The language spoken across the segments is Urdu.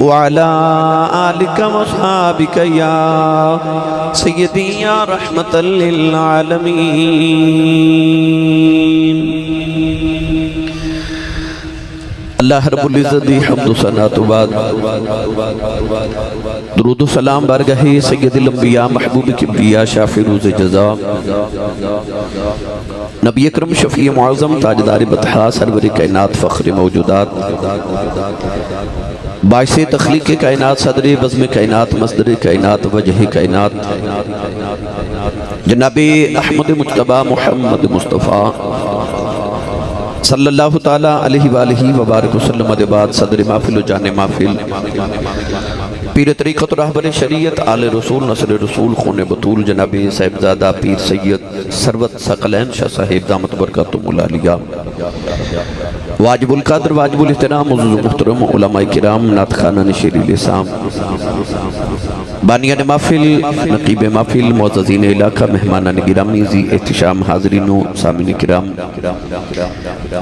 وعلى آلك وصحابك يا سيدي يا رحمة للعالمين. اللہ رب العزت دی حمد و ثنا تو بعد درود و سلام بارگاہ سید الانبیاء محبوب کبریا شافع روز جزا نبی اکرم شفیع معظم تاجدار بطحا سرور کائنات فخر موجودات باعث تخلیق کائنات صدر بزم کائنات مصدر کائنات وجہ کائنات جناب احمد مجتبی محمد مصطفیٰ صلی اللہ تعالیٰ علیہ وآلہ وبارک وسلم بعد صدر محفل و جان محفل پیر طریقت و رہبر شریعت آل رسول نصر رسول خون بطول جناب صاحبزادہ پیر سید سروت ثقلین شاہ صاحب دامت برکاتم العالیہ واجب القدر واجب الاحترام معزز محترم علماء کرام نعت خانان شیری لسام بانیان محفل نقیب محفل معززین علاقہ مہمانان گرامی ذی احتشام حاضرین و سامعین کرام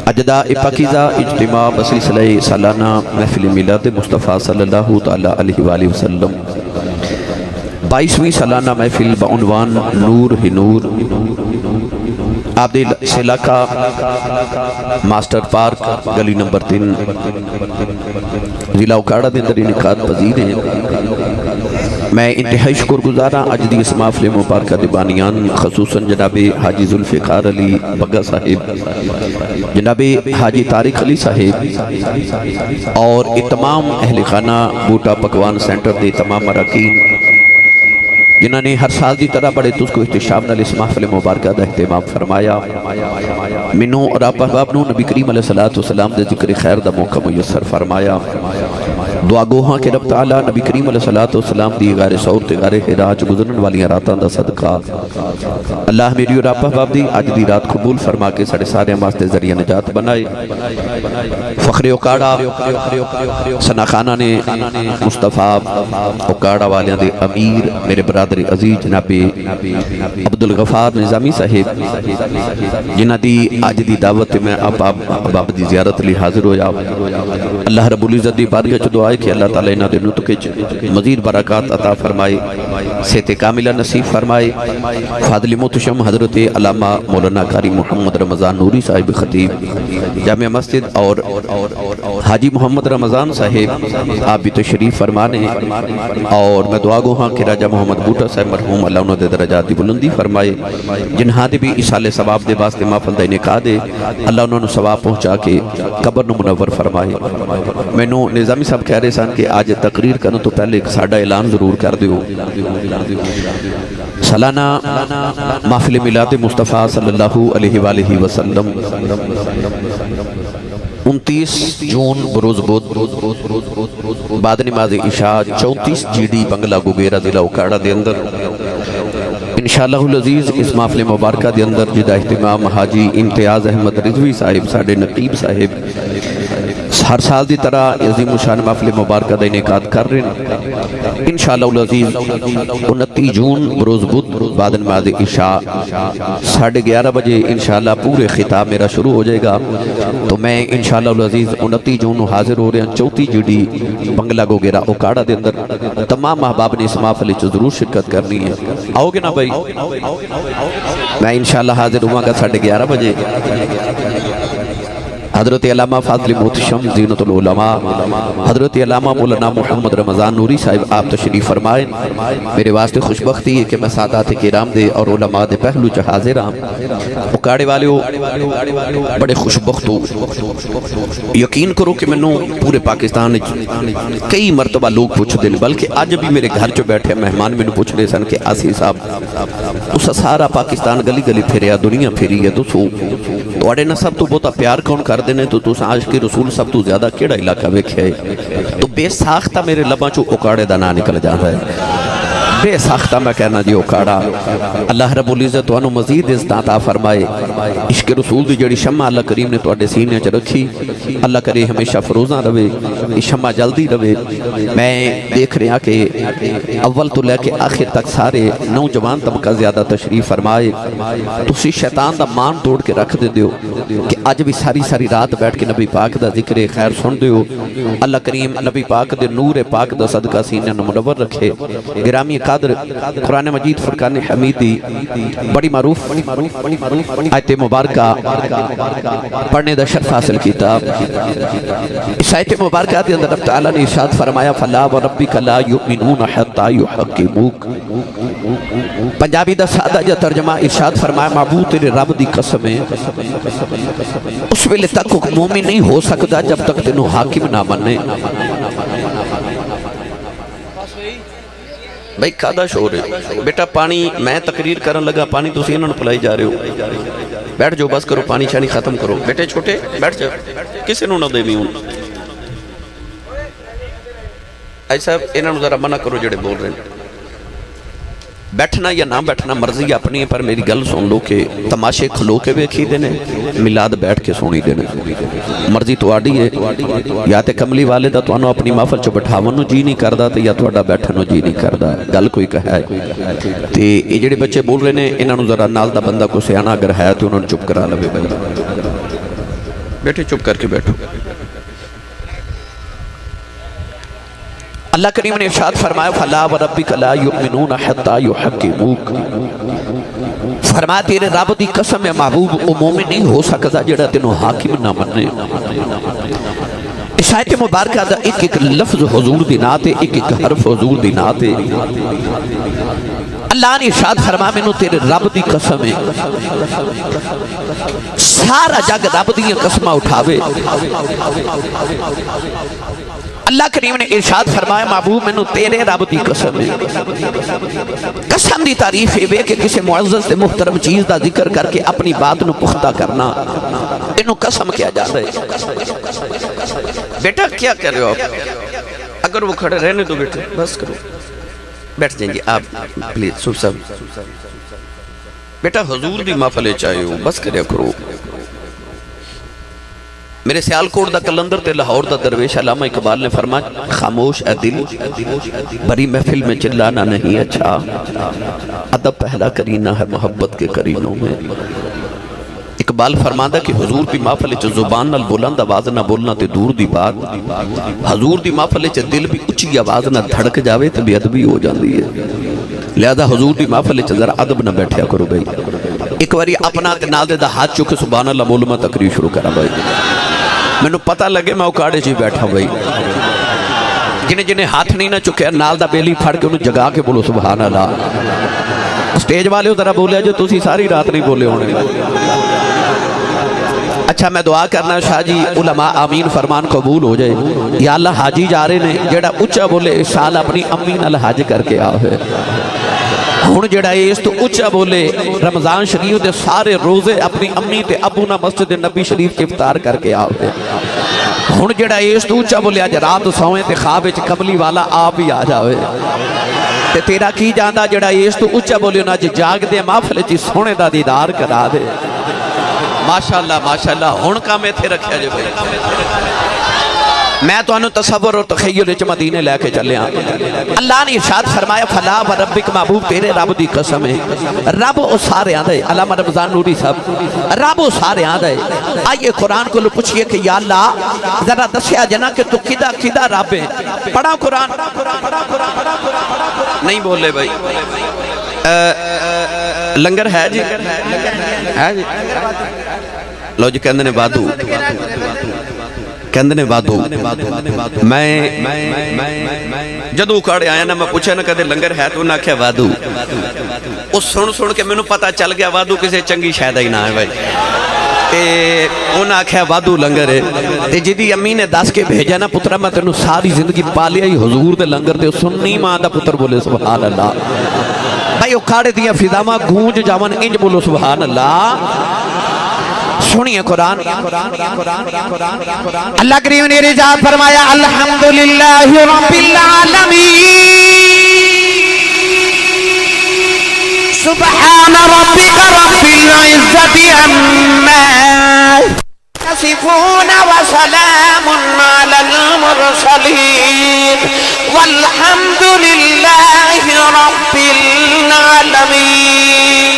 اجداء پاکیزہ اجتماع بسلسلہ سالانہ محفل میلاد مصطفیٰ صلی اللہ علیہ وآلہ وسلم 22ویں سالانہ محفل بعنوان نور ہی نور عابد علاقہ ماسٹر پارک گلی نمبر 3 ضلع اکاڑا دے اندر انعقاد پذیر ہیں. میں انتہائی شکر گزارا اج دی اس محفل مبارکہ دے بانیان خصوصاً جناب حاجی ذوالفقار علی بگا صاحب جناب حاجی طارق علی صاحب اور تمام اہل خانہ بوٹا پکوان سینٹر دے تمام اراکین جنہوں نے ہر سال دی طرح بڑے تس کو احتشام نال اس محفل مبارکہ دا اہتمام فرمایا. منو اور آپ احباب نو نبی کریم علیہ السلام دے ذکر خیر دا موقع میسر فرمایا. دعا گوہاں کہ رب تعالیٰ نبی کریم علیہ السلام دی غیر سور تے غیر حراج گزرن والی راتاں دا صدقہ اللہ میری اور آپ احباب دی آج دی رات قبول فرما کے ساڑھے سارے واسطے ذریعہ نجات بنائے. فخر اکاڑا ثنا خانہ نے مصطفیٰ اکاڑا والیاں دے امیر میرے برادر عزیز جناب عبدالغفار نظامی صاحب جنہ دی آج دی دعوت میں آپ احباب دی زیارت لی حاضر ہویا. اللہ رب العزت دی بارگاہ چ دعا ہے کہ اللہ تعالیٰ انہاں دے نطق وچ مزید برکات عطا فرمائے صحت کاملہ نصیب فرمائے. فاضل محتشم حضرت علامہ مولانا قاری محمد رمضان نوری صاحب خطیب جامع مسجد اور حاجی محمد رمضان صاحب آپ بھی تشریف فرمانے اور میں دعا گو ہاں کہ راجہ محمد بوٹا صاحب مرحوم اللہ انہوں دے درجات دی بلندی فرمائے. جنہاں دے بھی اسال ثواب دے واسطے محفل دا انعقاد دے اللہ انہوں نے ثواب پہنچا کے قبر نو منور فرمائے. میں نو نظامی صاحب کہہ رہے سن کہ آج تقریر کرنے تو پہلے ایک ساڑھا اعلان ضرور کر دیو. سالانہ محفل میلاد مصطفیٰ صلی اللہ علیہ وآلہ وسلم 29 جون بروز بود بعد نماز عشاء 34 جی ڈی بنگلہ گوگیرہ ضلع اکاڑا دے اندر انشاءاللہ العزیز اس محفل مبارکہ دے اندر جدا اہتمام حاجی امتیاز احمد رضوی صاحب ساڑھے نقیب صاحب ہر سال دی طرح عظیم شان محفل مبارکہ دا انعقاد کر رہے ہیں. انشاءاللہ العزیز 29 جون بروز بدھ بعد نماز عشاء 11:30 بجے انشاءاللہ پورے خطاب میرا شروع ہو جائے گا. تو میں انشاءاللہ العزیز 29 جون حاضر ہو رہے ہیں 34 جی ڈی بنگلہ گوگیرہ اکاڑا دے اندر. تمام احباب نے اس محفل وچ ضرور شرکت کرنی ہے. آؤ گے نا بھائی؟ میں انشاءاللہ حاضر ہوں گا 11:30 بجے. حضرت علامہ فاضل محتشم زینت العلماء حضرت علامہ مولانا محمد رمضان نوری صاحب آپ تشریف فرمائیں. میرے واسطے خوشبختی ہے کہ میں سادات کرام دے اور علماء دے پہلو چ حاضر ہاں. اکاڑے والے بڑے خوشبخت ہو. یقین کرو کہ مینوں پورے پاکستان کئی مرتبہ لوگ پوچھ دے بلکہ اج بھی میرے گھر چ بیٹھے مہمان مینوں پوچھ رہے سن کہ آسی صاحب تسا سارا پاکستان گلی گلی پھریا دنیا پھری ہے دسو تواڈے نال سب تو بہتا پیار کون کر دینے تو تس عاشق رسول سب تو زیادہ کیڑا علاقہ ویکھیا ہے؟ تو بے ساختہ میرے لباں چوں اکاڑے دا نام نکل جاندا ہے. بے ساختہ میں کہنا جی اکھاڑا اللہ رب العزت تو انہوں مزید عزتاں فرمائے عشق رسول دی جڑی شمع اللہ کریم نے تو اڈے سینے چ رکھی اللہ کرے ہمیشہ فروزاں رہے شمع جلدی رہے میں دیکھ رہا کہ اول تو لے کے آخر تک سارے نوجوان طبقہ زیادہ تشریف فرمائے تسی شیطان دا مان توڑ کے رکھ دے دیو کہ آج بھی ساری رات بیٹھ کے نبی پاک دا ذکر خیر سن دیو اللہ کریم نبی پاک دے نور پاک دا صدقہ سینہ منور رکھے گرامی قدر قرآن مجید فرقان حمیدی بڑی معروف آیت مبارکہ پڑھنے دا شرف حاصل کیتا اس آیت مبارکہ دے اندر رب تعالیٰ نے ارشاد فرمایا فلا وربک لا یؤمنون حتی یحکموک پنجابی دا سادہ جا ترجمہ ارشاد فرمایا معبود تیرے رب دی قسم ہے اس ویلے تک مومن نہیں ہو سکتا جب تک تینوں حاکم نہ بننے بھائی کھادا شور ہے بیٹا پانی میں تقریر کرن لگا پانی تو انہوں نے پلائی جا رہے ہو بیٹھ جو بس کرو پانی شانی ختم کرو بیٹے چھوٹے بیٹھ جاؤ کسی نو نہ دے بھی ہوں ایسا انہوں نے ذرا منع کرو جڑے بول رہے ہیں بیٹھنا یا نہ بیٹھنا مرضی اپنی ہے پر میری گل سن لو کہ تماشے کھلو کے ویکھی دینے میلاد بیٹھ کے سونی دینے مرضی تو آڈی ہے یا تے کملی والے دا تو انہوں اپنی محفل چو بٹھاونو جی نہیں کردہ تے یا تو اڈا بیٹھنو جی نہیں کردہ گل کوئی کہا ہے تے یہ جڑے بچے بول رہے ہیں انہوں نے ذرا نال دا بندہ کو سیانا اگر ہے تو انہوں نے چپ کرا لوے بیٹھے چپ کر کے بیٹھو اللہ کریم نے ارشاد فرمایا فلا وربک لا یؤمنون حتی یحکموک فرمایا تیرے رب دی قسم ہے محبوب او مومن نہیں ہو سکتا جڑا تینوں حاکم نہ مننے اس آیت مبارکہ دا ایک ایک لفظ حضور دی ناتے ایک ایک حرف حضور دی ناتے اللہ نے ارشاد فرمایا میں نے تیرے رب دی قسم ہے سارا جگ رب دی قسمہ اٹھاوے اللہ کریم نے ارشاد فرمایا محبوب میں نے تیرے رب دی قسم ہے قسم دی تعریف ہے کہ کسی معزز سے محترم چیز دا ذکر کر کے اپنی بات نو پختہ کرنا انہوں قسم کیا جا رہے بیٹا کیا کہہ رہے ہو آپ اگر وہ کھڑے رہنے دو بیٹے بس کرو بیٹھ جائیں گے آپ پلیز سب سب بیٹا حضور دی محفلے چاہے ہو بس کریا کرو میرے سیالکوٹ دا کلندر تے لاہور دا درویش علامہ اقبال نے فرمایا خاموش اے دل بری محفل میں چلانا نہیں اچھا ادب پہلا کرینہ ہے محبت کے کرینوں میں اقبال فرماندہ کہ حضور دی محفل چ زبان نال بلند آواز نہ بولنا تے دور دی بات حضور دی محفل چ دل بھی اچھی آواز نہ دھڑک جاوے تے بے ادبی ہو جاندی ہے لہذا حضور دی محفل چ ذرا ادب نہ بیٹھیا کرو بھائی ایک باری اپنا تے نال دے دا ہاتھ چکے سبحان اللہ بولو میں تقریر شروع کرا بھائی میں نے پتہ لگے میں اکاڑے جی بیٹھا بھائی جنہیں ہاتھ نہیں نہ چکے نال دا بیلی پھڑ کے انہوں جگا کے بولو سبحان اللہ سٹیج والے ہو ذرا بولے جو تسی ساری رات نہیں بولے ہونے اچھا میں دعا کرنا شاہ جی علماء آمین فرمان قبول ہو جائے یا اللہ حاجی جا رہے نے جڑا اچھا بولے اس سال اپنی امی نال حج کر کے آوے ہون جڑا اس تو اچھا بولے رمضان شریف دے سارے روزے اپنی امی تے ابو نہ مسجد نبی شریف کے افطار کر کے آوے ہون جڑا اس تو اچھا بولے آج رات سوئیں تے خواب وچ کملی والا آپ ہی آ جاوے تے تیرا کی جاندہ جڑا اس تو اچھا بولے نا جی جاگ دے محفل چی سونے دا دیدار کرا دے ماشاءاللہ ہون کا میں تھے رکھیا جو بھائی میں تو انہوں تصور اور تخیل اچھ مدینے لے کے چلے آن اللہ نے ارشاد فرمایا فلا و ربک محبوب تیرے رب دی قسم ہے رب او سارے آن دے علامہ رمضان نوری صاحب رب او سارے آن دے آئیے قرآن کو لو پوچھئے کہ یا اللہ ذرا دسیا جنا کہ تو کدہ رب ہے پڑھا قرآن نہیں بولے بھائی لنگر ہے جی ہے جی لو جی کہندے نے بادو کہندے نے بادو میں جدو اکھاڑے آیا نا میں پوچھا نا کہتے لنگر ہے تو نہ کیا وادو اس سن کے میں نے پتا چل گیا وادو کسے چنگی شاید ہی نہ ہے بھائی انہاں آکھیا وادو لنگر ہے جدی امی نے دس کے بھیجا نا پترہ میں تینوں ساری زندگی پالیا ہی حضور دے لنگر تے سننی ماں دا پتر بولے سبحان اللہ بھائی اکھاڑے دیا فضامہ گونج جاون انج بولو سبحان اللہ سنیے قرآن اللہ کریم نے رجاء فرمایا الحمدللہ رب العالمین سبحان ربك رب العزة عما يصفون وسلام على المرسلين والحمد لله رب العالمين.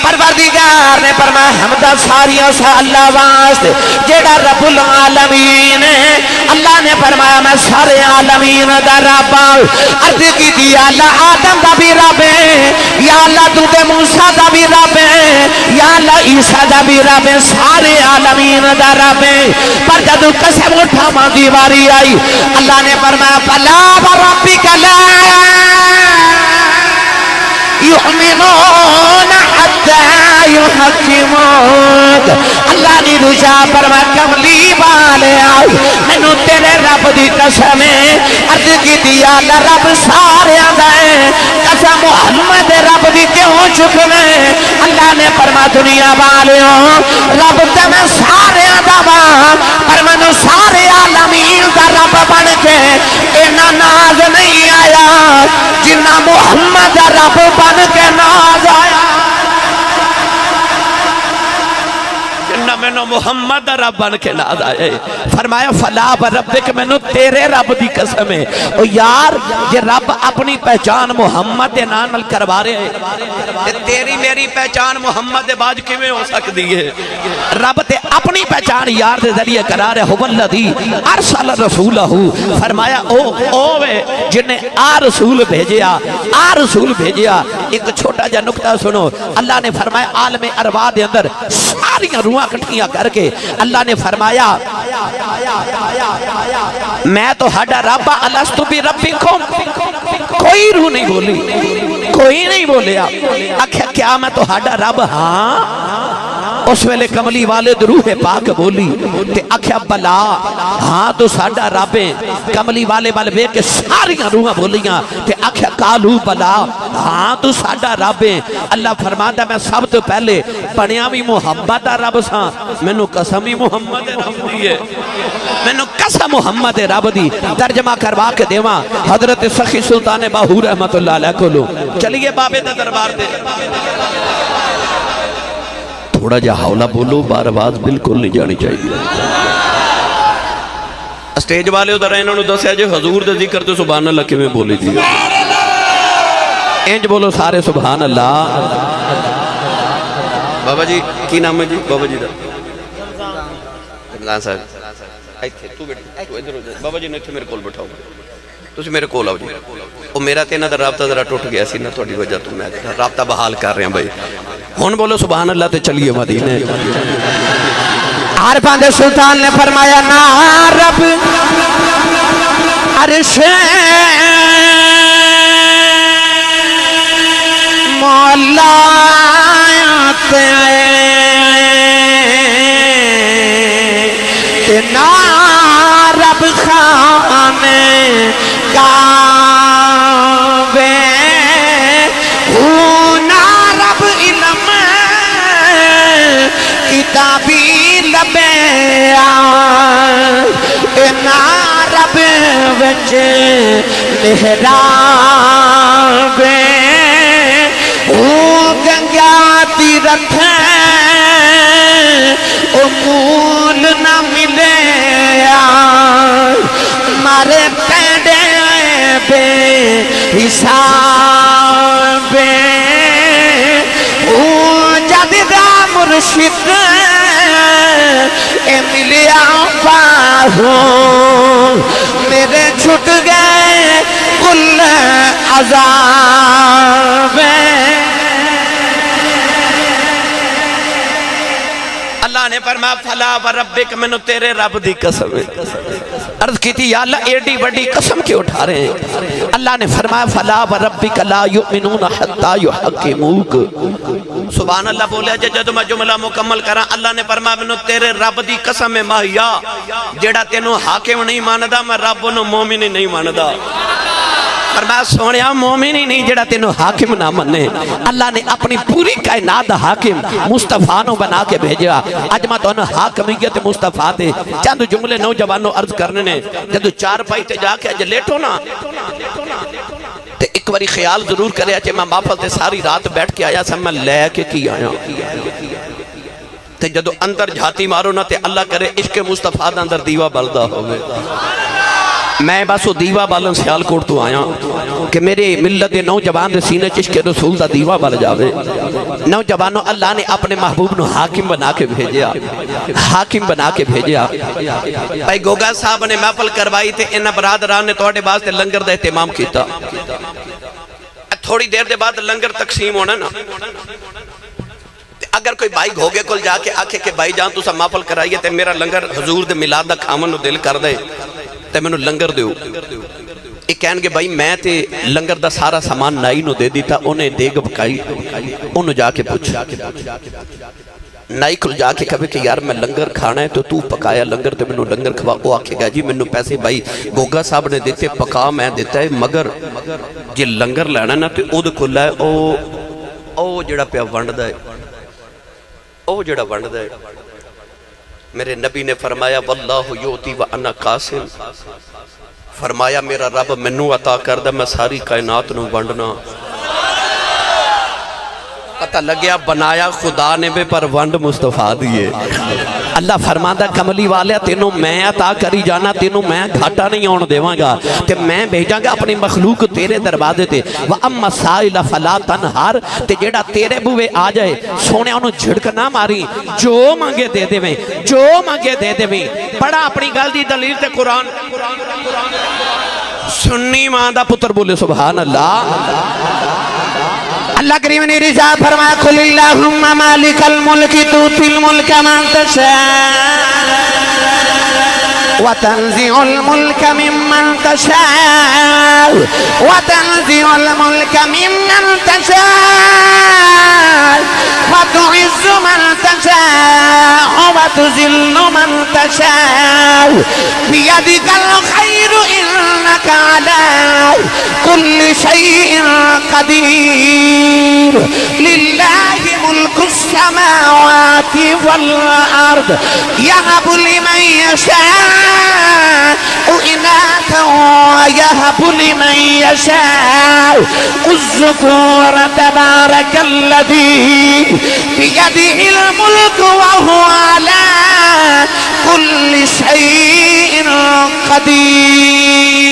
پروردگار نے فرمایا حمدہ ساریاں سا اللہ واسطے جیڑا رب العالمین ہے. اللہ نے فرمایا میں سارے عالمین دا رب. عرض کی تھی یا اللہ آدم دا بھی رب ہے, یا اللہ تو تے موسیٰ دا بھی رب ہے, یا اللہ عیسیٰ دا بھی رب ہے, سارے عالمین دا رب ہے. پر جب قسم اٹھا دیواری آئی اللہ نے فرمایا فلا وربک لا یؤمنون حتی یحکموک. اللہ نے رجا فرما کملی والے آئی میں نو تیرے رب دی قسم ہے. عرض کی دیا اللہ رب سارے آدھائے قسم محمد رب دی کیوں چکنے. اللہ نے فرما دنیا والے رب تمہیں سارے آدھا پر میں نو سارے عالمین دا رب بن کے اینا ناز نہیں آیا جنہ محمد رب بن کے ناز آیا. جنہ میں نو محمد رب بن کے ناز آئے. فرمایا فلا بربک میں نو تیرے رب دی قسم ہے. او یار یہ رب اپنی پہچان محمد دے نال کروا رہے ہیں, تیری میری پہچان محمد دے باج کیویں ہو سکتی ہے. رب تے اپنی پہچان یار دے ذریعے کرا رہے. هو الذی ارسل رسولہ. فرمایا او وے جن نے رسول بھیجیا, رسول بھیجیا. ایک چھوٹا جا نکتہ سنو. اللہ نے فرمایا عالم ارواح دے اندر ساری روحاں کٹھیاں کر کے اللہ نے فرمایا میں تو ہڈا رب الستو بھی ربکم. کوئی روح نہیں بولی, کوئی نہیں بولیا. آخیا کیا میں تو ہڈا رب ہاں. اس ویلے کملی والد روح پاک بولی تے آخیا بلا ہاں تو ساڈا رب ہے. کملی والے والے بے کے ساریاں روحاں بولیاں تے آخیا کالو بلا ہاں تو ساڈا رب ہے. اللہ فرماتا میں سب تو پہلے بنیا بھی محمد دا رب سا, مینو قسم ہی محمد رب دی ہے, مینو قسم محمد رب دی. ترجمہ کروا کے دیواں حضرت سخی سلطان باہو رحمت اللہ علیہ کو لو. چلیے بابے دا دربار دے. تھوڑا جا حولہ بولو, بار آواز بالکل نہیں جانی چاہیے. اسٹیج والے ادھر انہوں نے دسیا جی حضور دے ذکر تو سبحان اللہ کی میں بولی دی. انج بولو سارے سبحان اللہ. بابا جی کی نام ہے جی بابا جی دا؟ رمضان صاحب. بابا جی نے میرے کول بٹھاؤ, تسی میرے کول آؤ جی. وہ میرا تے انہاں دا رابطہ ذرا ٹوٹ گیا سی نا تہاڈی وجہ تو, میں رابطہ بحال کر رہا ہوں بھائی. ہن بولو سبحان اللہ تے چلیے مدینے. عارفان دے سلطان نے فرمایا نا رب عرش مولا تے نا رب خانے کعبے نا رب علم کتابی لبے نا رب وچ محراب گنگا تی رکھیں امول نہ ملے مارے پیڑے بے حساب جد دا مرشد اے ملیا باہو میرے چھٹ گئے کل عذاب. اللہ نے فرمایا فلا وربک میں نے تیرے رب دی قسم ہے. عرض کی تھی یا اللہ ایڈی بڑی قسم کیوں اٹھا رہے ہیں؟ اللہ نے فرمایا فلا وربک لا یؤمنون حتی یحکموک. سبحان اللہ بولیا جب میں جملہ مکمل کرا. اللہ نے فرمایا میں نے تیرے رب دی قسم ہے ماہیا جیڑا تینوں حاکم نہیں ماندا میں رب نو مومن نہیں ماندا. فرمایا سونیا مومن ہی نہیں جڑا تینوں حاکم نہ منے. اللہ نے اپنی پوری کائنات حاکم مصطفیٰ نو بنا کے بھیجا. اج میں تو حاکمیت مصطفیٰ دے چند جملے نوجوانوں عرض کرنے نے. جدو چار پائی تے جا کے اج لیٹو نا تے ایک ایک باری خیال ضرور کریا کہ میں محفل تے ساری رات بیٹھ کے آیا سا میں لے کے کی آیا تے جدو اندر جھاتی مارو نا تے اللہ کرے عشق مصطفیٰ دا اندر دیوہ بلدہ ہوئے میں بس وہ دیوہ بالن سیال کوٹ تو آیا کہ میرے ملت نوجوان دے سینے چشک رسول دا دیوہ بل جاوے نوجوانوں اللہ نے اپنے محبوب نو حاکم بنا کے بھیجیا حاکم بنا کے بھیجیا بھائی گوگا صاحب نے محفل کروائی تھے انہ برادران نے توڑے باز تے لنگر دا اہتمام کیتا تھوڑی دیر دے بعد لنگر تقسیم ہونا نا اگر کوئی بھائی گھوگے کل جا کے آکھے کہ بھائی جان تو سا محفل کرائیے تے میرا لنگر حضور دے میلاد دا کھامن نو دل کر دے تے میں نو لنگر دیو ایک کہن کہ بھائی میں تے لنگر دا سارا سامان نائی نو دے دیتا انہیں دیگ پکائی انہوں جا کے پوچھ نائی کل جا کے کہے کہ یار میں لنگر کھانا ہے تو پکایا لنگر تے میں نو لنگر کھوا وہ آکھے گا جی میں نو پیسے بھائی گوگا صاحب نے دیتے پکا میں دیتا ہے مگر جی لنگر لینا نا تے او دے کھلا ہے او جڑا پیا ونڈ دا ہے او جڑا ونڈ دا ہے میرے نبی نے فرمایا واللہ یوتی وانا قاسم فرمایا میرا رب منو عطا کردہ میں ساری کائنات نو ونڈنا پتہ لگیا بنایا خدا نے بے پر ونڈ مصطفیٰ دیئے اللہ فرماندہ کملی والے تینوں میں عطا کری جانا تینوں میں گھاٹا نہیں آن دیواں گا تے میں بھیجاں گا اپنی مخلوق تیرے دروازے تے وَأَمَّا سَائِلَ فَلَا تَنْهَرْ تے جیڑا تیرے بوے آ جائے سونے انہوں جھڑک نہ ماری جو مانگے دے دے میں جو مانگے دے دے میں پڑھا اپنی گل دی دلیل تے قرآن سنی ماں دا پتر بولے سبحان اللہ اللہ کریم نے رضا فرمایا قل اللہم مالک الملک توتی الملک من تشاء وتنزع الملك ممن تشاء وتنزع الملك ممن تشاء وتعز من تشاء وتذل من تشاء بيدك الخير إنك على كل شيء قدير لله ملك السماوات والأرض يهب لمن يشاء إناثا ويهب لمن يشاء الذكور تبارك الذي بيده الملك وهو على كل شيء قدير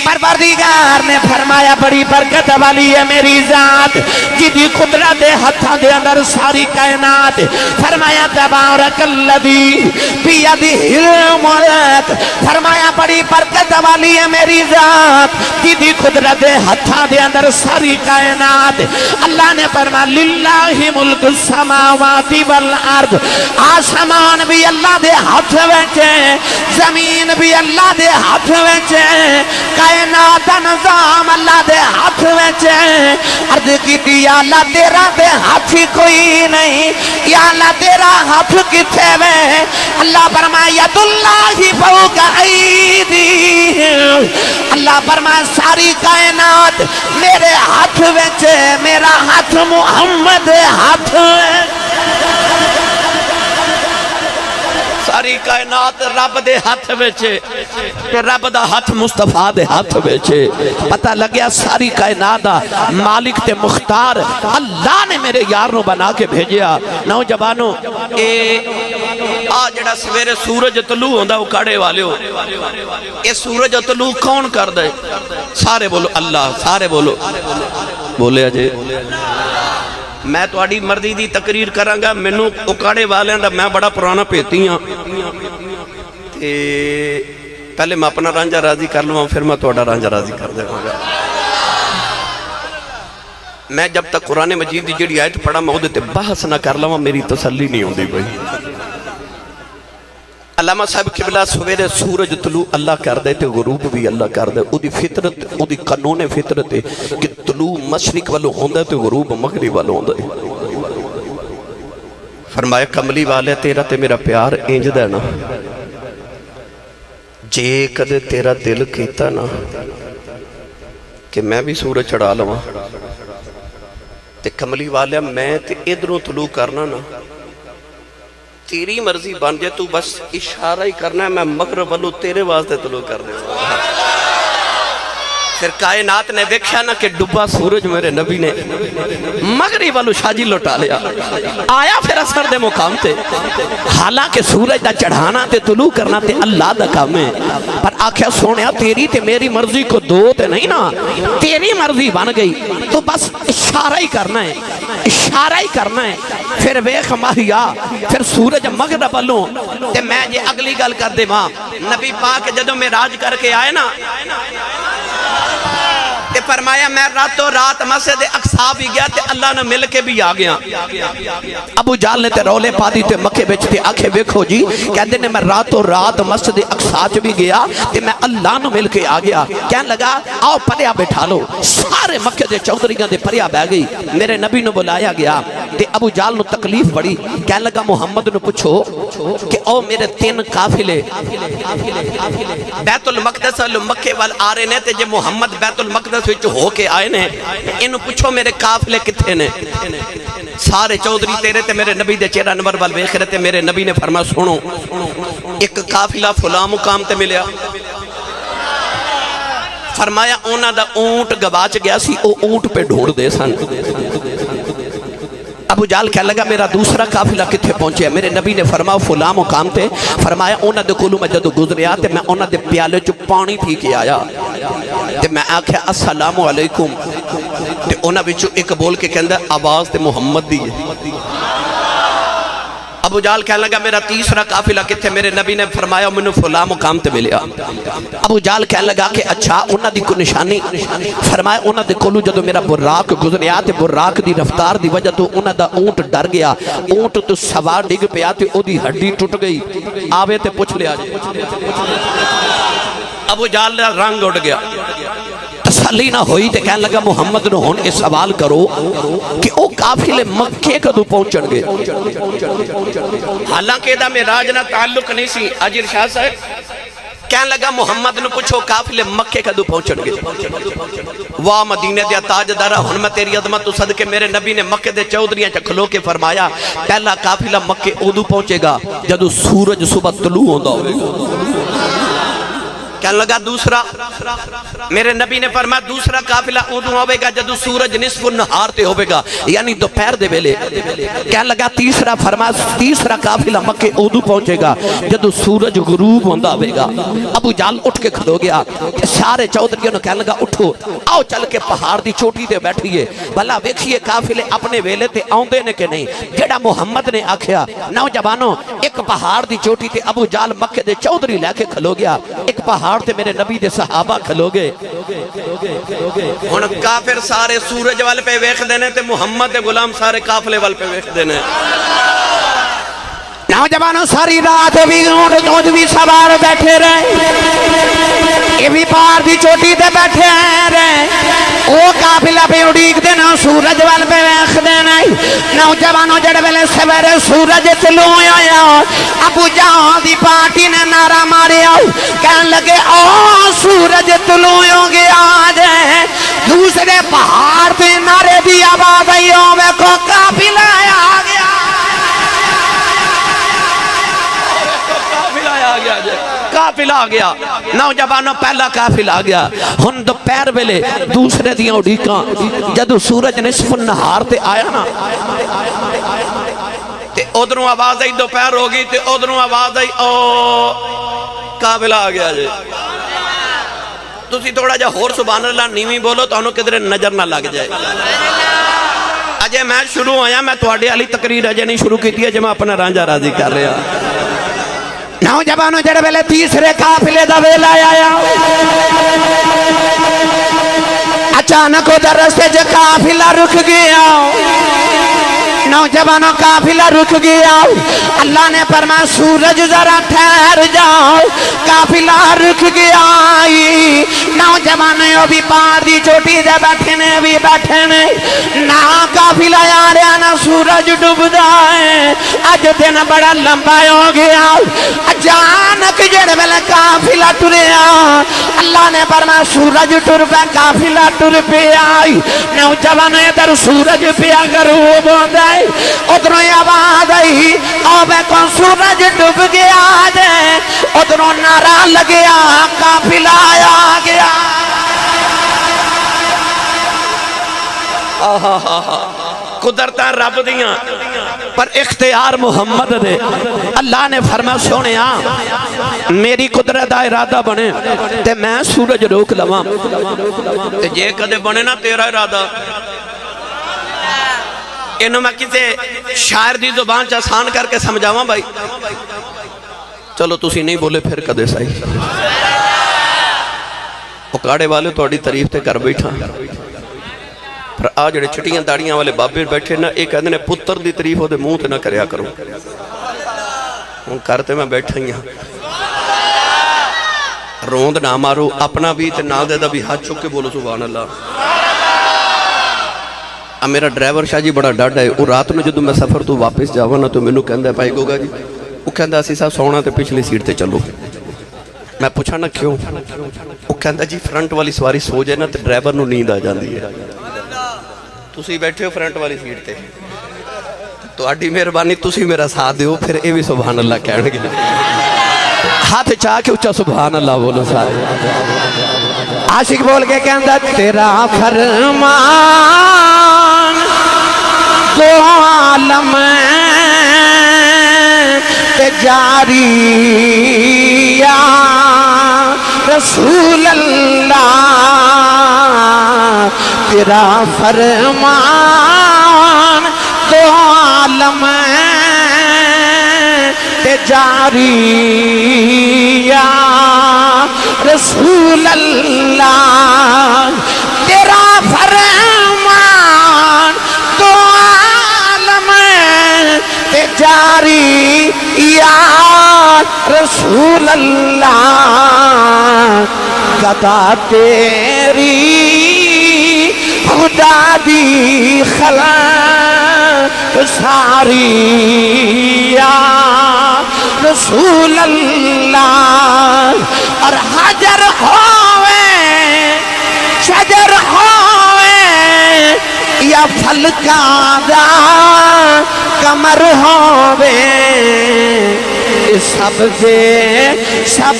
پروردگار نے فرمایا بڑی برکت والی ہے میری ذات جدی قدرت ہتھاں دے اندر ساری کائنات فرمایا تبارک الذی بیدہ الملک فرمایا بڑی برکت والی ہے میری ذات جدی قدرت ہتھاں دے اندر ساری کائنات اللہ نے فرمایا للہ ملک السماوات والارض آسمان بھی اللہ دے ہاتھ وچ زمین بھی اللہ دے ہاتھ وچ کائنات نظام اللہ دے ہاتھ وچ عرض کی یا اللہ تیرا دے ہاتھ کوئی نہیں یا اللہ تیرا ہاتھ کتے وے اللہ فرمایا ید اللہ فوق ایدیہم اللہ فرمایا ساری کائنات میرے ہاتھ وچ میرا ہاتھ محمد ہاتھ ساری کائنات رب دے ہاتھ ویچے تے رب دا ہاتھ مصطفیٰ دے ہاتھ ویچے پتہ لگیا ساری کائنات دا مالک تے مختار اللہ نے میرے یار نو بنا کے بھیجیا نوجوانوں جڑا سویرے سورج طلوع ہوندا وہ کاڑے والے ہو اے سورج طلوع کون کر دے سارے بولو اللہ سارے بولو بولے اجے میں تو آڑی مردی دی تقریر کرانگا منو اکاڑے والے ہیں میں بڑا پرانا پیتی ہوں پہلے میں اپنا رانجہ راضی کر لوں پھر میں توڑا رانجہ راضی کر دے گا میں جب تک قرآن مجید دی جڑی آیت پڑھا میں دیتے بحث نہ کر لوں میری تسلی نہیں ہوندی بھائی علامہ صاحب قبلہ سویرے سورج طلوع اللہ کر دے تے غروب بھی اللہ کر دے او دی فطرت او دی قانون فطرت ہے کہ طلوع مشرق والو ہوندہ تے غروب مغرب والو ہوندہ فرمایا کملی والے تیرا تے میرا پیار انج دے نا جے کدے تیرا دل کیتا نا کہ میں بھی سورج چڑھا لواں تے کملی والے میں تے ادھروں طلوع کرنا نا تیری مرضی بن جائے تو بس اشارہ ہی کرنا ہے میں مغرب والو تیرے واسطے طلوع کر دے پھر کائنات نے دیکھا نا کہ ڈبا سورج میرے نبی نے مغرب والو شاجی لٹا لیا آیا پھر اثر دے مقام تے حالانکہ سورج دا چڑھانا تے طلوع کرنا تے اللہ دا کام ہے پر آکھیا سونیا تیری تے میری مرضی کو دو تے نہیں نا تیری مرضی بن گئی تو بس اشارہ ہی کرنا ہے اشارہ ہی کرنا ہے پھر ویخ ماہیا پھر سورج مغرب والوں تے میں یہ اگلی گل کر دے ماں نبی پاک جدوں معراج کر کے آئے نا تے فرمایا میں راتوں رات مسجد اقصی بھی گیا تے اللہ نے مل کے بھی آ گیا ابو جہل نے تے رولے پا دی تے مکے وچ تے آکھے ویکھو جی کہندے نے میں راتوں رات مسجد اقصی چ بھی گیا تے میں اللہ نو مل کے آ گیا کہن لگا آؤ پریا بٹھا لو سارے مکے دے چودھریاں دے پریا بہ گئی میرے نبی نو بلایا گیا تے ابو جہل نو تکلیف بڑی کہن لگا محمد نو پوچھو کہ او میرے 3 قافلے بیت المقدس وال مکے وال آ رہے نے تے جے محمد بیت المقدس وچ ہو کے آئے نے انہوں پوچھو میرے قافلے کتھے نے سارے چودھری تیرے تے میرے نبی دے چہرہ نور وال ویکھ رہے تے میرے نبی نے فرمایا سنو ایک قافلہ فلاں مقام تے ملیا فرمایا اونا دا اونٹ گواچ گیا سی او اونٹ پہ ڈھونڈ دے سن ابو جہل کہنے لگا میرا دوسرا قافلہ کتھے پہنچے میرے نبی نے فرمایا فلاں مقام تے فرمایا اونا دے کولوں میں جدو گزریا تے میں اونا دے پیالے چ پانی پی کے آیا تے میں آکھیا السلام علیکم تے اونا وچوں ایک بول کے کہندا آواز تے محمد دی ہے ابو جہل کہنے لگا میرا تیسرا قافلہ کتھے میرے نبی نے فرمایا منو فلاں مقام تے ملیا ابو جہل کہنے لگا کہ اچھا انہاں دی کو نشانی فرمایا انہاں دے کولوں جدو میرا براق گزریا تے براق دی رفتار دی وجہ تو انہاں دا اونٹ ڈر گیا اونٹ تو سوار ڈگ پیا تے او دی ہڈی ٹوٹ گئی آوے تے پوچھ لیا جی ابو جہل دا رنگ اڑ گیا تسلی نہ ہوئی تے کہنے لگا محمد نو ہن اس سوال کرو کہ او قافلے مکے کدو پہنچن گے حالانکہ دا معراج نہ تعلق نہیں سی اجر شاہ صاحب کہنے لگا محمد نو پوچھو قافلے مکے کدو پہنچن گے واہ مدینے دیا تاجدارا ہن میں تیری عظمت تو صدقے میرے نبی نے مکے دے چودھریاں چ کھلو کے فرمایا پہلا قافلہ مکے اودو پہنچے گا جدو سورج صبح طلوع ہوندا ہوئے کہنے لگا دوسرا میرے نبی نے فرمایا دوسرا قافلہ اودوں ہوئے گا جدو سورج نصف النہار تے ہوئے گا یعنی دوپہر دے ویلے کہنے لگا تیسرا فرمایا تیسرا قافلہ مکے اودوں پہنچے گا جدو سورج غروب ہوندا ہوئے گا ابو جہل اٹھ کے کھلو گیا سارے چودھریوں نے کہنے لگا اٹھو آؤ چل کے پہاڑ دی چوٹی تے بیٹھیے بھلا ویکھیے قافلے اپنے ویلے تے آوندے نے کہ نہیں جڑا محمد نے آکھیا نوجوانوں ایک پہاڑ دی چوٹی تے ابو جہل مکے دے چودھری لے کے کھلو گیا ایک پہاڑ تے میرے نبی دے صحابہ کھلو گے ہن کافر سارے سورج وال پہ ویکھ دینے تے محمد دے غلام سارے قافلے وال پہ ویکھ دینے نوجوانوں ساری رات بھی اونٹ دودھ بھی سوار بیٹھے رہے یہ بھی پہاڑ دی چوٹی تے بیٹھے رہے او قافلہ پہ اڑیک دینا سورج وال پہ ویکھ دینا نوجوانوں جڑے ویلے سویرے سورج طلوع ہویا ابو جہل دی پارٹی نے نعرہ ماریا کہنے لگے او سورج طلوع ہو گیا جے دوسرے پہاڑ تے نعرے دی آواز آئی ویکھو قافلہ آ گیا قافلہ آ گیا نوجوانوں پہلا قافلہ آ گیا ہن دوپہر ویلے دوسرے دیاں اڑیکاں جدو سورج نصف النہار تے آیا نا تے ادھروں آواز آئی دوپہر ہو گئی تے ادھروں آواز آئی او قافلہ آ گیا جی تسی تھوڑا جا ہور سبحان اللہ نیویں بولو تو انہوں کدھر نظر نہ لگ جائے اجے میں شروع ہویا میں تواڈے والی تقریر اجے نہیں شروع کیتی ہے جے میں اپنا رانجا راضی کر رہا نوجوانوں جڑے ویلے تیسرے قافلے دا ویلا آیا اچانک ادھر رستے جو قافلہ رک گیا نوجوانوں قافلہ رک گیا اللہ نے فرمایا سورج ذرا ٹھہر جاؤ قافلہ رک گیا نوجوانوں بھی پہاڑ دی چوٹی دے بیٹھے نے بھی بیٹھے نے نہ قافلہ آ رہا نہ سورج ڈوبدا ہے اج دن بڑا لمبا ہو گیا اچانک جڑے ویلے قافلہ ٹریا اللہ نے فرمایا سورج ٹر پیا قافلہ ٹر پیا نوجوانوں ادھر سورج پیا غروب ہوندا ہے ادھروں آواز آئی او ویکھو سورج ڈوب گیا جے ادھروں نعرہ لگیا قافلہ آ گیا قدرتاں رب دیاں پر اختیار محمد دے اللہ نے فرمایا سونیا میری قدرت دا ارادہ بنے تے میں سورج روک لواں تے جے کدے بنے نا تیرا ارادہ انہوں میں کسے شاعر دی زبان چا آسان کر کے سمجھاواں بھائی چلو تسی نہیں بولے پھر کدے صحیح اکاڑے والے تو اڑی تعریف تے کر بیٹھا پر آج جڑے چھٹیاں داڑیاں والے بابے بیٹھے نا ایک کہندے نے پتر دی تعریف ہو دے منہ تے نہ کریا کرو ہن کرتے میں بیٹھا ہی ہاں روند نہ مارو اپنا بھی تے نال دے دا بھی ہاتھ چک کے بولو سبحان اللہ اب میرا ڈرائیور شاہ جی بڑا ڈاڈا ہے وہ رات میں جدو میں سفر تو واپس جاواں نا تو مینوں کہندا ہے بھائی گوگا جی وہ کہندا اسی صاحب سونا تے پچھلی سیٹ تے چلو میں پوچھا نا کیوں وہ کہندا جی فرنٹ والی سواری سو جائے نا تے ڈرائیور نو نیند آ جاندی ہے تسی بیٹھے ہو فرنٹ والی سیٹ تے تو اڈی مہربانی تسی میرا ساتھ دیو پھر اے بھی سبحان اللہ کہن گے ہاتھ چاہ کے اچھا سبحان اللہ بولو سارے عاشق بول کے کہندا تیرا فرمان دو عالم تے جاری یا رسول اللہ تیرا فرمان دو عالم تے جاری یا رسول اللہ تیرا فرمان دو عالم تے جاری یا رسول اللہ گدا تیری خدا دی خلق ساری یا رسول اللہ اور حجر ہوئے شجر ہوئے یا پھلکاں دا کمر ہوئے سب دے سب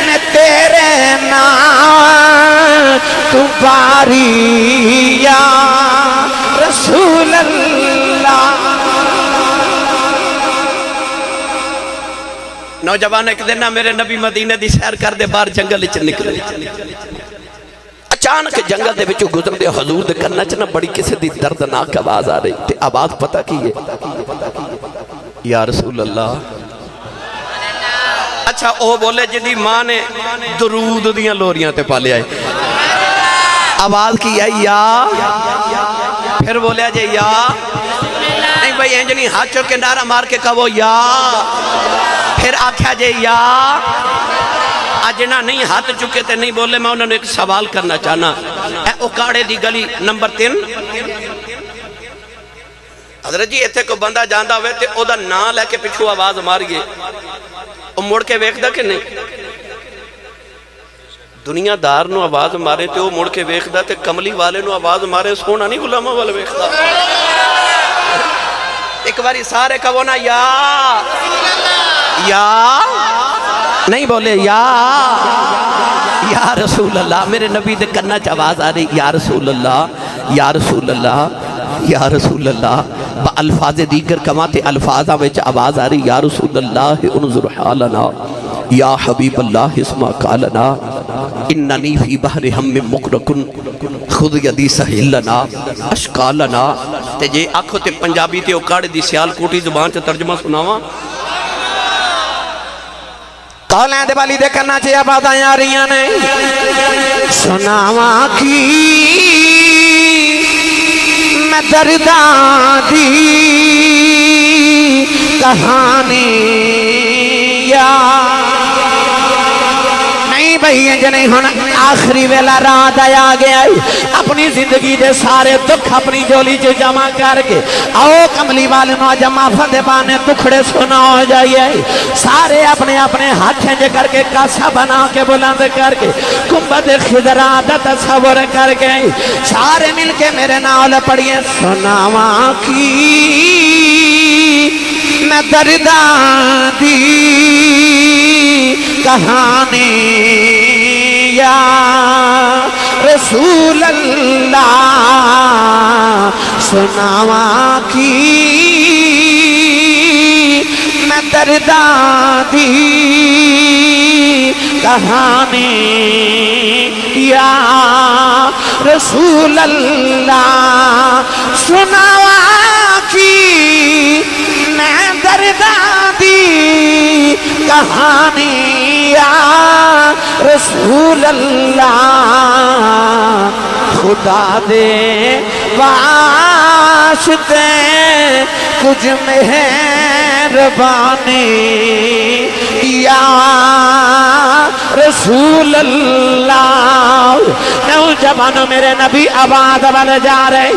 نے تیرے نام تو باری یا رسول اللہ نوجوان ایک دن میرے نبی مدینے دی سیر کر دے باہر جنگل چ نکلے اچانک جنگل دے وچوں گزر دے حضور دے کنا چ نہ بڑی کسے دی دردناک آواز آ رہی تے آواز پتہ کی ہے یا رسول اللہ اچھا او بولے جدی ماں نے درود دیاں لوریاں تے پالے آئے آواز کی ہے یا پھر بولیا جے یا نہیں بھائی انجنی ہاتھ چوک کے نعرہ مار کے کہو یا پھر آکھا جے یا آجنا نہیں ہاتھ چکے تے نہیں بولے میں انہوں نے ایک سوال کرنا چاہنا اے اکاڑے دی گلی نمبر 3 حضرت جی ایتھے کو بندہ جاندہ ہوئے تے او دا نا لے کے پچھو آواز ماریے او مڑ کے ویکھ دا کہ نہیں دنیا دار نو آواز مارے تے او مڑ کے ویکھ دا تے کملی والے نو آواز مارے سونا نہیں غلامہ والے ویکھ دا ایک باری سارے کہو نا یا نہیں بولے یا رسول اللہ میرے نبی دے کرنا چا آواز آ رہی یا رسول اللہ یا رسول اللہ یا رسول اللہ با الفاظ دیگر کماتے الفاظہ میں چا آواز آ رہی یا رسول اللہ انظر حالنا یا حبیب اللہ اسمع قالنا اننی فی بحر ہم مقرکن خود یدی سہلنا اشکالنا تے جے آنکھو تے پنجابی تے اکاڑے دی سیال کوٹی زبان چا ترجمہ سناوا کالیں دے بالی دے کرنا چاہیے آباد آیا رہیاں نے سناوا کی میں درداں دی کہانی یا نہیں بھئی جنہیں ہن آخری ویلا رات آیا گیا اپنی زندگی دے سارے دکھ اپنی جولی جو جمع کر کے آؤ کملی والے نو جمع فتح بانے دکھڑے سنا ہو جائیے سارے اپنے اپنے ہاتھیں جے کر کے کاسا بنا کے بلند کر کے کمبت خضرات تصور کر کے سارے مل کے میرے نال پڑھئے سناواں کی میں درداں دی کہانی یا رسول اللہ سناواں کی میں درداں دی کہانی یا رسول اللہ سناواں کی میں درداں دی کہانی یا رسول اللہ خدا دے واسطے کچھ مہربانی یا رسول اللہ نوجوانوں میرے نبی آباد والے جا رہے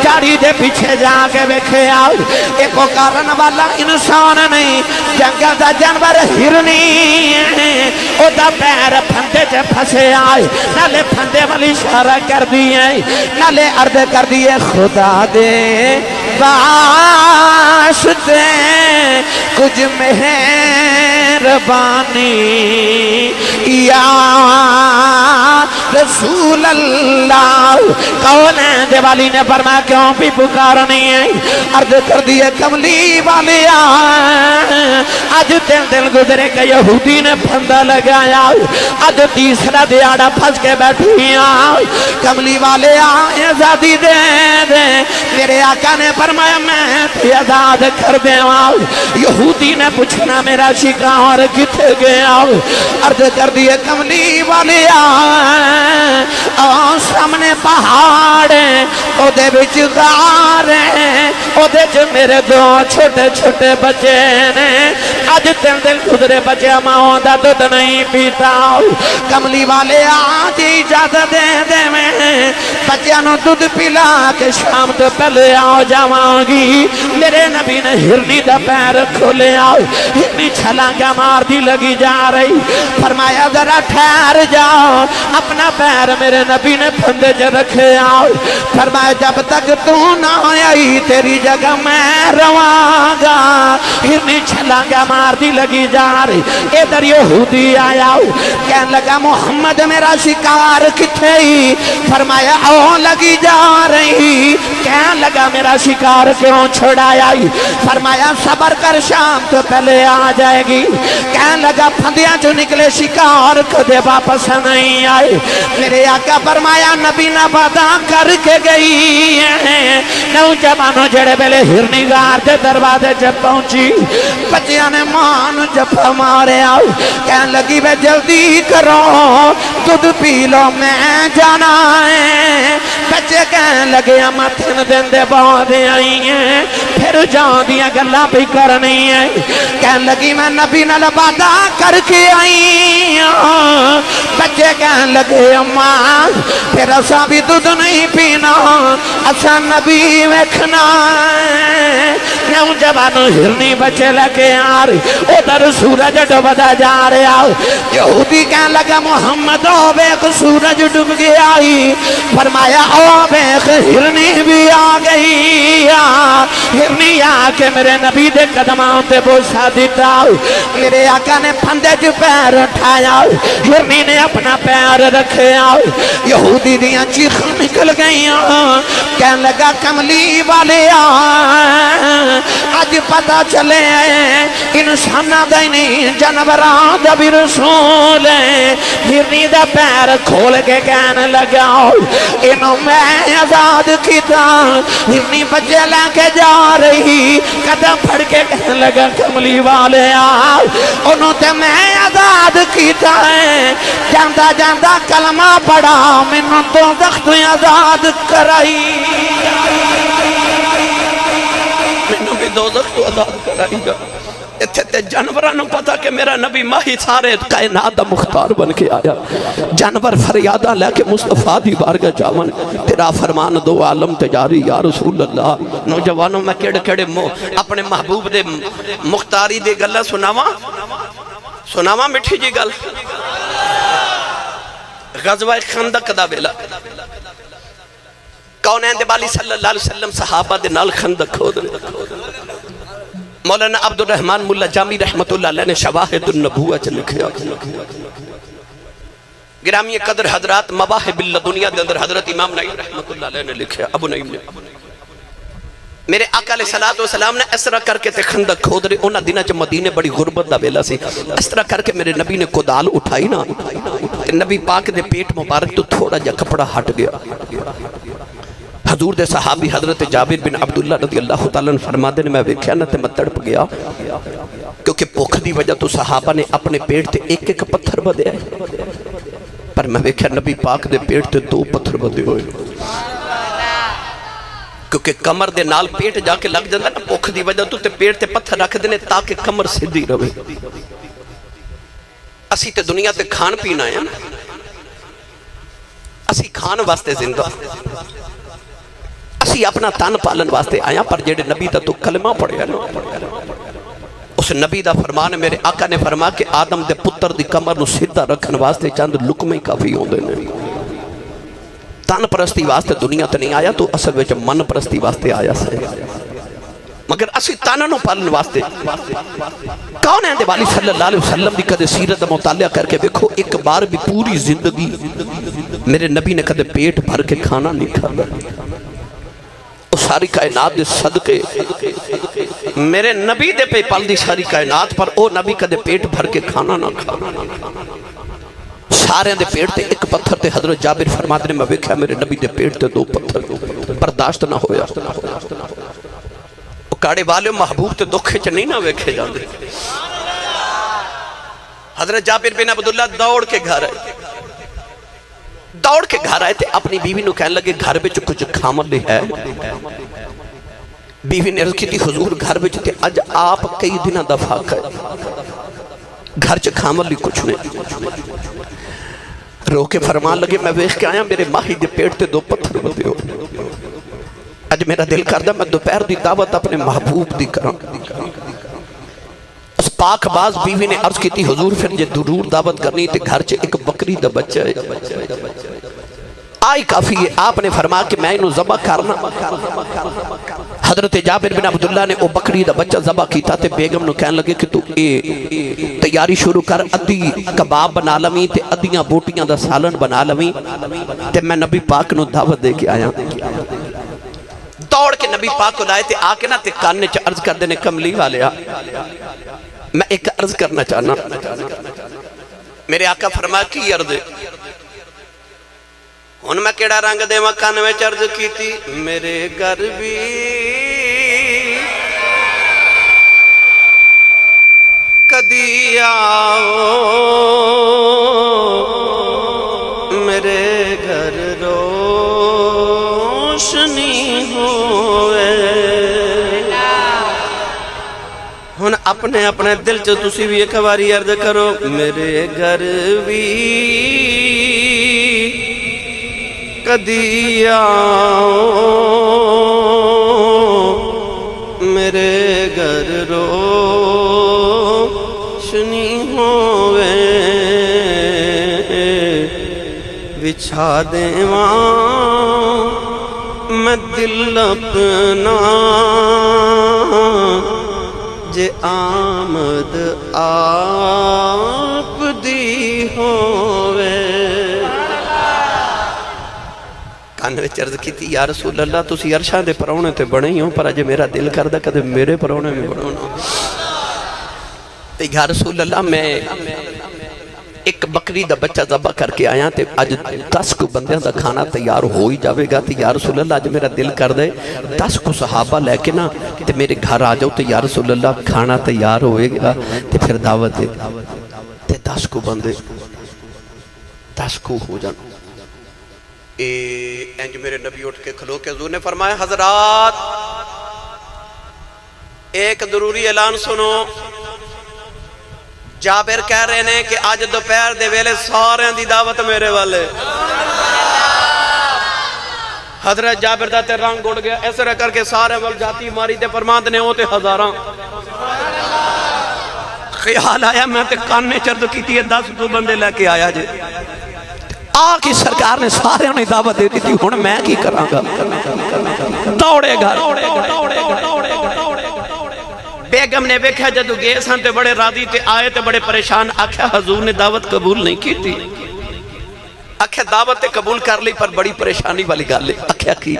جاڑی دے پیچھے جا کے بیکھے آؤ ایک کارن والا انسان نہیں جنگل دا جانور ہرنی او دا پیر پھندے جے پھسے آئے نالے پھندے والی اشارہ کر دیئے نالے عرض کر دیئے خدا دے واسطے کچھ مہربانی یا رسول اللہ کون ہے دیوالی نے فرمایا کیوں بھی پکارنی ہے عرض کر دیئے کملی والے آج دل گزرے کہ یہودی نے پھندہ لگایا آج تیسرا دیاڑا پھنس کے بیٹھی کملی والے آزادی دے دے میرے آقا نے فرمایا میں تھی آزاد کر دے یہودی نے پوچھنا میرا شکار کتے گیا عرض کر دیئے کملی والے سامنے پہاڑ او دے بچ غار او دے چ میرے دو چھوٹے چھوٹے بچے نے آج دل گزرے بچے ماں دا دودھ نہیں پیتا کملی والے آج اجازت دے دے میں بچیاں نو دودھ پلا کے شام تو پہلے آؤ جاواں گی میرے نبی نے ہرنی دا پیر کھولے آؤ ہرنی چھلانگا مار دی لگی جا رہی فرمایا ذرا ٹھہر جاؤ اپنا پیر میرے نبی نے پھندے جے رکھے آؤ فرمایا جب تک تو نہ آئی تیری جگہ میں رواں گا ہرنی چھلانگا مار دی لگی جا رہی ادھر یہودی آیا کہنے لگا محمد میرا شکار کتھے ہی فرمایا او لگی جا رہی کہنے لگا میرا شکار کیوں چھوڑایا فرمایا صبر کر شام تو پہلے آ جائے گی کہنے لگا پھندیاں جو نکلے شکار کدے واپس نہیں آئے میرے آقا فرمایا نبی نہ وعدہ کر کے گئی ہے نوجوانوں جڑے بلے ہرنی غار دے دروازے جب پہنچی بچیاں نے مان جب ہمارے آؤ کہنے لگی بے جلدی کرو دودھ پی لو میں جانا ہے بچے کہنے لگے اما تھن دن دے بہت آئی ہیں پھر جاؤں دیا گلہ بھی کرنی ہے کہنے لگی میں نبی نہ وعدہ کر کے آئی ہوں بچے کہنے لگے اماں پھر اسا بھی دودھ نہیں پینا اسا نبی ویکھنا نوجوانوں ہرنی بچے لگے آ رہی ادھر سورج ڈوبدا جا رہا یہودی کہنے لگا محمد او بیک سورج ڈوب گیا فرمایا او بیک ہرنی بھی آ گئی ہرنی آ کے میرے نبی دے قدماں تے بوسا دیتا میرے آقا نے پھندے جو پیر اٹھایا ہرنی نے اپنا پیر رکھے یہودی دیاں چیخاں نکل گئی کہنے لگا کملی والے آج پتا چلے انسانہ دا نہیں جانوران دا بھی رسول ہے ہرنی دا پیر کھول کے کہنے لگا انہوں میں آزاد کیتا ہرنی بچے لے کے جا رہی قدم پھڑ کے کہنے لگا کملی والے انہوں تے میں آزاد کیتا ہے جاندہ جاندہ کلمہ پڑا منوں تو دخت آزاد کرائی منوں بھی دو دخت آزاد کرائی گا اتھے تے جانورانوں پتا کہ میرا نبی ماہی سارے کائنات دا مختار بن کے آیا جانور فریادہ لے کے مصطفیٰ دی بارگاہ جاون تیرا فرمان دو عالم تجاری یا رسول اللہ نوجوانوں میں کیڑے کیڑے اپنے محبوب دے مختاری دے گلہ سناواں مٹھی جی گل غزوہ خندق دا بیلا کونین دے بالی صلی اللہ علیہ وسلم صحابہ دے نال خندق کھود مولانا عبد الرحمن ملا جامی رحمت اللہ علیہ نے شواہد النبوہ چ لکھیا گرامی قدر حضرات مواہب اللدنیا دے اندر حضرت امام نعیم رحمت اللہ علیہ نے لکھا، ابو نعیم نے، میرے آقا علیہ السلام نے اس طرح کر کے تے خندق کھود رہے، انہاں دنہ چ مدینے بڑی غربت دا ویلا سی، اس طرح کر کے میرے نبی نے کدال اٹھائی نا، تے نبی پاک دے پیٹ مبارک تو تھوڑا جا کپڑا ہٹ گیا۔ حضور دے صحابی حضرت جابر بن عبداللہ رضی اللہ تعالیٰ نے فرما دے نے میں ویکھیا نہ تے میں تڑپ گیا، کیونکہ بھوک دی وجہ تو صحابہ نے اپنے پیٹ تے ایک ایک پتھر بدے آئے، پر میں ویکھیا نبی پاک دے پیٹ تے 2 پتھر بدے ہوئے، کیونکہ کمر دے نال پیٹ جا کے لگ جاندہ نا، بھوک دی وجہ تو تے پیٹ تے پتھر رکھ دینے تاکہ کمر سیدھی رہے۔ اسی تے دنیا تے کھان پینا ہے، اسی کھان واسطے زندہ، اسی اپنا تن پالن واسطے آیا، پر جیڑے نبی دا تو کلمہ پڑھیا نا، اس نبی دا فرمان میرے آقا نے فرما کہ آدم دے پتر دی کمر نو سیدھا رکھن واسطے چند لکمے کافی ہوندے نے، تن پرستی واسطے دنیا تے نہیں آیا، تو اصل وچ من پرستی واسطے آیا سے، مگر اسی تن نو پالن واسطے کون ہے دے والی صلی اللہ علیہ وسلم دی کدے سیرت دا مطالعہ کر کے دیکھو، ایک بار بھی پوری زندگی میرے نبی نے کدے پیٹ بھر کے کھانا نہیں کھانا، ساری کائنات دے صدقے میرے نبی دے پہ پل دی ساری کائنات، پر او نبی کدے پیٹ بھر کے کھانا نہ کھا، سارے دے پیٹ تے ایک پتھر تے حضرت جابر فرماتے نے میں ویکھیا میرے نبی دے پیٹ تے 2 پتھر، برداشت نہ ہویا، کاڑے والے محبوب تے دکھے چ نہیں نہ ویکھے جاندے۔ حضرت جابر بن عبداللہ دوڑ کے گھر آئے تھے، اپنی بیوی نو کہنے لگے گھر بچ کچھ کھامن لے ہے، بیوی نے عرض کی تھی حضور گھر بچ تے اج آپ کئی دنہ دفعہ گھر چ کھامن لی کچھ نہیں، رو کے فرمان لگے میں ویکھ کے آیا میرے ماہی دے پیٹ تے 2 پتھر بدے ہو، اج میرا دل کردہ میں دوپہر دی دعوت اپنے محبوب دی کروں۔ اس پاک باز بیوی نے عرض کی تھی حضور پھر جے ضرور دعوت کرنی تے گھر چے ایک بکری دا بچہ ہے، آئی کافی ہے، آپ نے فرمایا کہ میں انہوں ذبح کرنا، حضرت جابر بن عبداللہ نے او بکری دا بچہ ذبح کیتا تے بیگم نو کہنے لگے کہ تو تیاری شروع کر، ادھی کباب بنا لویں تے ادھیاں بوٹیاں دا سالن بنا لویں، تے میں نبی پاک نو دعوت دے کے آیا، دوڑ کے نبی پاک کو لائے تے آکے نا تے کاننے چا عرض کر دینے کملی والیا میں ایک عرض کرنا چاہنا، میرے آقا فرمایا کی عرض ہے، ان میں کیڑا رنگ دے مکان میں چرج کی تھی میرے گھر بھی کدی آؤ میرے گھر روشنی ہوئے، ہن اپنے اپنے دل چ تسی بھی ایک باری عرض کرو میرے گھر بھی کدی آؤ میرے گھر روشنی ہوئے، بچھا دیواں میں دل اپنا جے آمد آپ دی ہوئے، کانوے چرز کی تھی یا رسول اللہ تسی عرشان دے پرونے تے بڑے ہی ہوں، پر اجے میرا دل کردہ کدے میرے پرونے میں بڑھونا، تے یا رسول اللہ میں ایک بکری دا بچہ ذبح کر کے آیا تے اج 10 کو بندیاں دا کھانا تیار ہو ہی جاوے گا، تے یا رسول اللہ اج میرا دل کر دے 10 کو صحابہ لے کے نا تے میرے گھر آ جاؤ تے یا رسول اللہ کھانا تیار ہوئے گا تے پھر دعوت دے تے 10 کو بندے 10 کو ہو جانا۔ انج میرے نبی اٹھ کے کھلو کے حضور نے فرمایا حضرات ایک ضروری اعلان سنو، جابر کہہ رہے ہیں کہ آج دوپہر دے ویلے سارے دی دعوت میرے والے، حضرت جابر دا تے رنگ اڑ گیا، ایسے رہ کر کے سارے وال جاتی ماری تے فرماند نے ہوتے ہزاراں، خیال آیا میں تے کاننے چرد کی 10 کو بندے لے کے آیا جے، آقی سرکار نے سارے انہیں دعوت دیتی تھی، ہن میں کی کراں گا، دوڑے گھر بیگم نے بیکھا جدو گئے سن تے بڑے راضی تے آئے تے بڑے پریشان، آکھا حضور نے دعوت قبول نہیں کی تھی، آکھیا دعوت قبول کر لی پر بڑی پریشانی والی گل ہے. آکھیا کی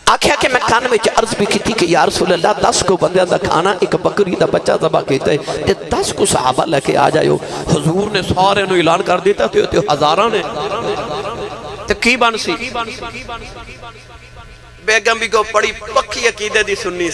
آکھیا کہ میں کان میں عرض بھی کی تھی کہ یا رسول اللہ 10 کو بندیاں دا کھانا ایک بکری دا بچہ ذبح کیتا ہے تے 10 کو صحابہ لے کے آ جائیو. حضور نے سارے نو اعلان کر دیتا تے ہزاراں نے تے کی بن سی. بیگم بھی کو بڑی پکی عقیدے دی سنی